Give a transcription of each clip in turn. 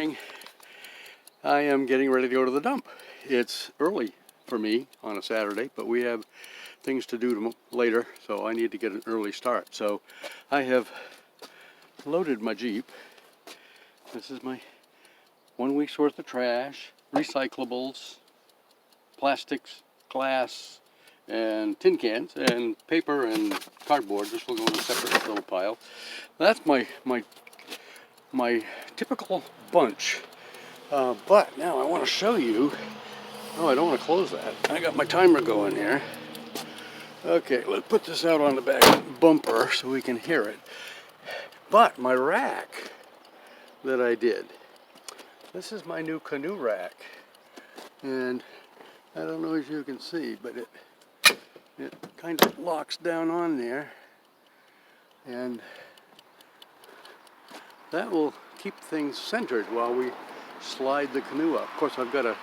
morning. I am getting ready to go to the dump. It's early for me on a Saturday, but we have things to do later, so I need to get an early start. So I have loaded my Jeep. This is my 1 week's worth of trash, recyclables, plastics, glass, and tin cans, and paper and cardboard. This will go in a separate little pile. That's my typical bunch. But now I want to show you. Oh, I don't want to close that. I got my timer going here. Okay, let's put this out on the back bumper so we can hear it. But my rack that I did. This is my new canoe rack. And I don't know if you can see, but it kind of locks down on there. And that will keep things centered while we slide the canoe up. Of course, I've got to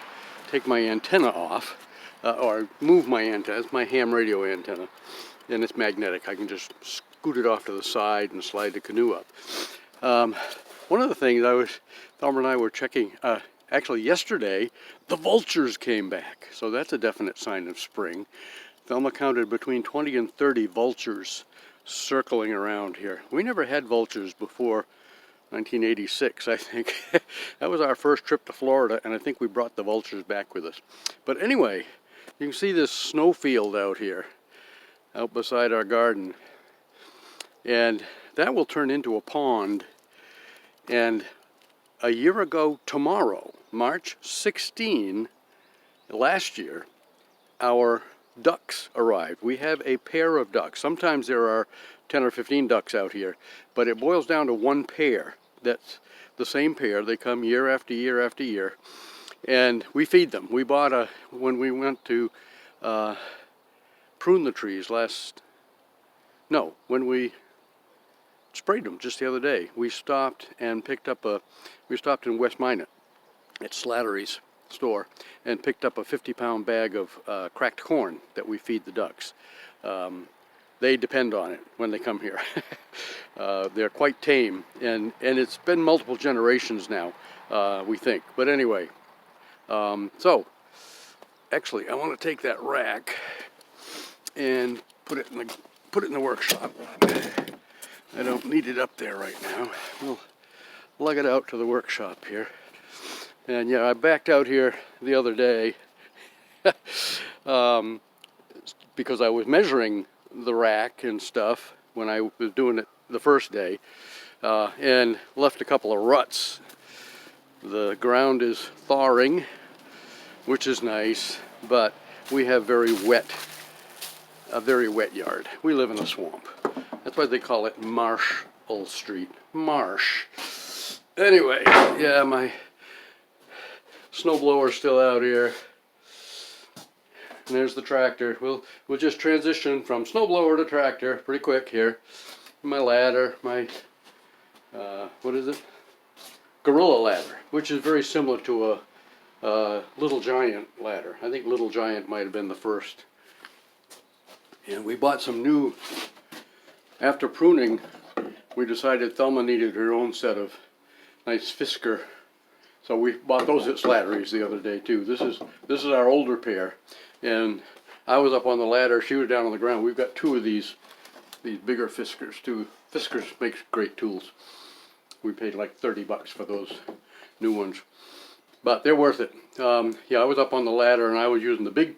take my antenna off, or move my antenna. It's my ham radio antenna, and it's magnetic. I can just scoot it off to the side and slide the canoe up. One of the things Thelma and I were checking, actually yesterday, the vultures came back. So that's a definite sign of spring. Thelma counted between 20 and 30 vultures circling around here. We never had vultures before 1986, I think. That was our first trip to Florida, and I think we brought the vultures back with us. But anyway, you can see this snow field out here, out beside our garden. And that will turn into a pond. And a year ago tomorrow, March 16, last year, our ducks arrived. We have a pair of ducks. Sometimes there are 10 or 15 ducks out here, but it boils down to one pair. That's the same pair. They come year after year after year, and we feed them. We bought when we went to prune the trees when we sprayed them just the other day, we stopped and picked up we stopped in West Minot at Slattery's store and picked up a 50-pound bag of cracked corn that we feed the ducks. They depend on it when they come here. They're quite tame, and it's been multiple generations now, we think. But anyway, so actually I want to take that rack and put it in the workshop. I don't need it up there right now. We'll lug it out to the workshop here. And yeah, I backed out here the other day because I was measuring the rack and stuff when I was doing it the first day, and left a couple of ruts. The ground is thawing, which is nice, but we have a very wet yard. We live in a swamp. That's why they call it Marshall Street. Marsh. Anyway, yeah, my snowblower's still out here. And there's the tractor. We'll just transition from snowblower to tractor pretty quick here. My ladder, my what is it? Gorilla ladder, which is very similar to a Little Giant ladder. I think Little Giant might have been the first. And we bought some new. After pruning, we decided Thelma needed her own set of nice Fisker. So we bought those at Slattery's the other day too. This is our older pair, and I was up on the ladder, she was down on the ground. We've got two of these bigger Fiskers too. Fiskers makes great tools. We paid like $30 for those new ones, but they're worth it. Yeah, I was up on the ladder and I was using the big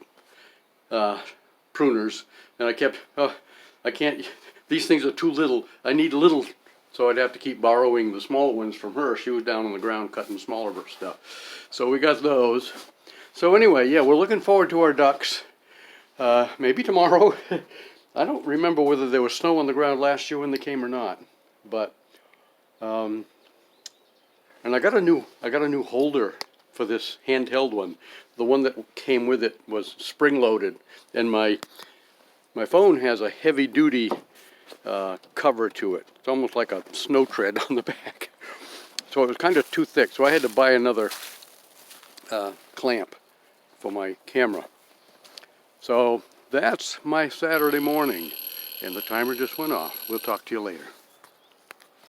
pruners, and I kept, I can't. These things are too little. I need little. So I'd have to keep borrowing the small ones from her. She was down on the ground cutting smaller stuff. So we got those. So anyway, yeah, we're looking forward to our ducks. Maybe tomorrow. I don't remember whether there was snow on the ground last year when they came or not. But and I got a new holder for this handheld one. The one that came with it was spring-loaded, and my phone has a heavy-duty cover to it. It's almost like a snow tread on the back. So it was kind of too thick, so I had to buy another clamp for my camera. So that's my Saturday morning, and the timer just went off. We'll talk to you later.